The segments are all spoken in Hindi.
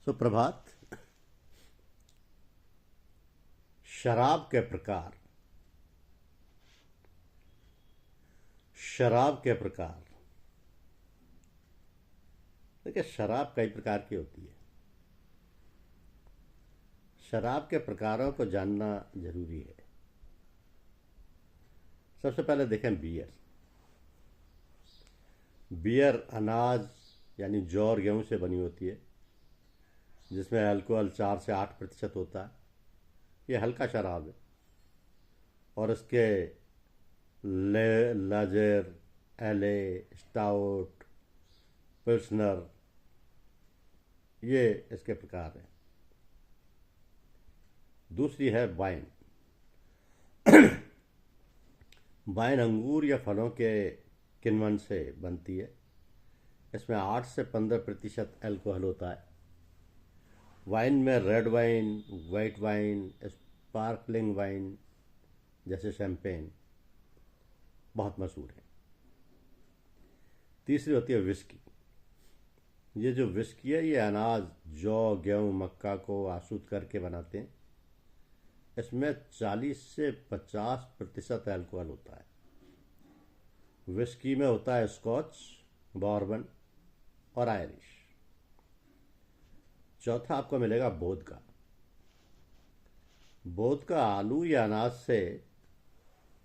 सुप्रभात। शराब के प्रकार। शराब के प्रकार देखिए, शराब कई प्रकार की होती है। शराब के प्रकारों को जानना जरूरी है। सबसे पहले देखें बियर। बियर अनाज यानी जौ और गेहूं से बनी होती है, जिसमें अल्कोहल 4 से 8% होता है। यह हल्का शराब है और इसके लाजर, एले, स्टाउट, पिल्सनर, ये इसके प्रकार हैं। दूसरी है वाइन। वाइन अंगूर या फलों के किण्वन से बनती है। इसमें 8 से 15% अल्कोहल होता है। वाइन में red wine, white wine, sparkling wine जैसे शैंपेन बहुत मशहूर है। तीसरी होती है विस्की। ये जो विस्की है, ये अनाज जौ, गेहूं, मक्का को आसूद करके बनाते हैं। इसमें 40 से 50% अल्कोहल होता है। विस्की में होता है स्कॉच, बॉर्बन और आयरिश। चौथा आपको मिलेगा वोदका। वोदका आलू या अनाज से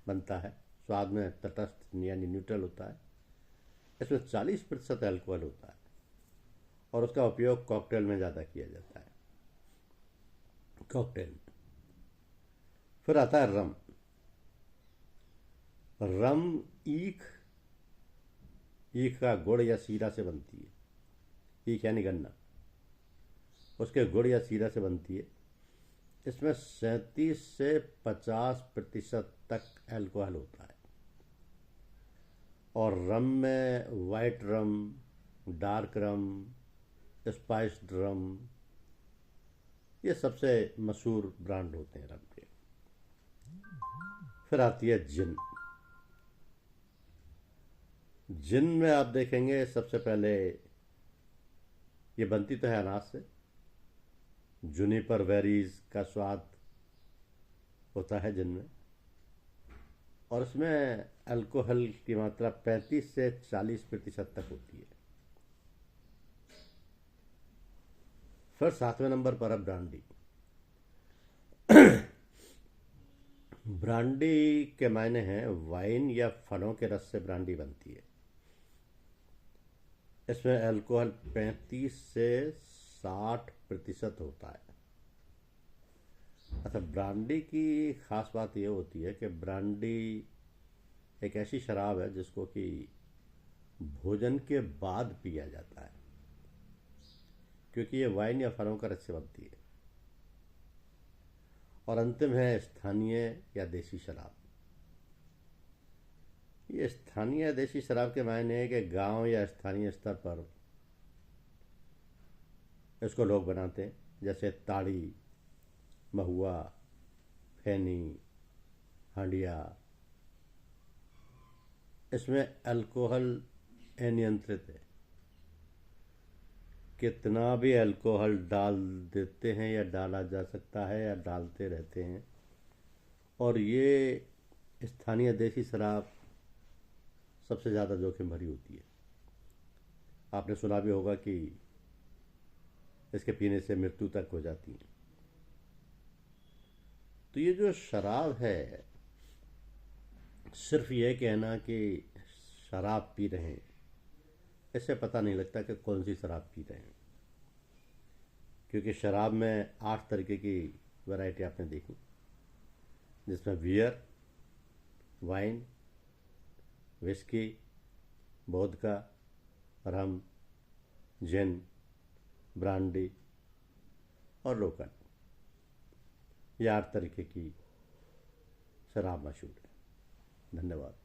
बनता है। स्वाद में तटस्थ यानी न्यूट्रल होता है। इसमें 40% अल्कोहल होता है और उसका उपयोग कॉकटेल में ज़्यादा किया जाता है। कॉकटेल में फिर आता है रम। रम ईख का गुड़ या सीरा से बनती है। ईख यानी गन्ना, उसके गुड़ या सीरा से बनती है। इसमें 37 से 50% तक अल्कोहल होता है। और रम में वाइट रम, डार्क रम, स्पाइस्ड रम, ये सबसे मशहूर ब्रांड होते हैं रम के। फिर आती है जिन। जिन में आप देखेंगे, सबसे पहले ये बनती तो है अनाज से। जुनिपर बेरीज का स्वाद होता है जिन में, और इसमें अल्कोहल की मात्रा 35 से 40% तक होती है। फिर 7वें नंबर पर है ब्रांडी। ब्रांडी के मायने हैं वाइन या फलों के रस से ब्रांडी बनती है। इसमें अल्कोहल 35 से 60% होता है। अच्छा, ब्रांडी की खास बात यह होती है कि ब्रांडी एक ऐसी शराब है जिसको कि भोजन के बाद पिया जाता है, क्योंकि ये वाइन या फलों का रस से बनती है। और अंतिम है स्थानीय या देसी शराब। ये स्थानीय या देसी शराब के मायने है कि गांव या स्थानीय स्तर पर इसको लोग बनाते हैं, जैसे ताड़ी, महुआ, खैनी, हांडिया। इसमें अल्कोहल अनियंत्रित है। कितना भी अल्कोहल डाल देते हैं या डाला जा सकता है या डालते रहते हैं। और ये स्थानीय देसी शराब सबसे ज़्यादा जोखिम भरी होती है। आपने सुना भी होगा कि इसके पीने से मृत्यु तक हो जाती है। तो ये जो शराब है, सिर्फ ये कहना कि शराब पी रहे हैं, इससे पता नहीं लगता कि कौन सी शराब पी रहे हैं। क्योंकि शराब में 8 तरीके की वैरायटी आपने देखी, जिसमें बियर, वाइन, विस्की, वोदका, रम, जिन, ब्रांडी और लोकल। ये 8 तरीके की शराब मशहूर है। धन्यवाद।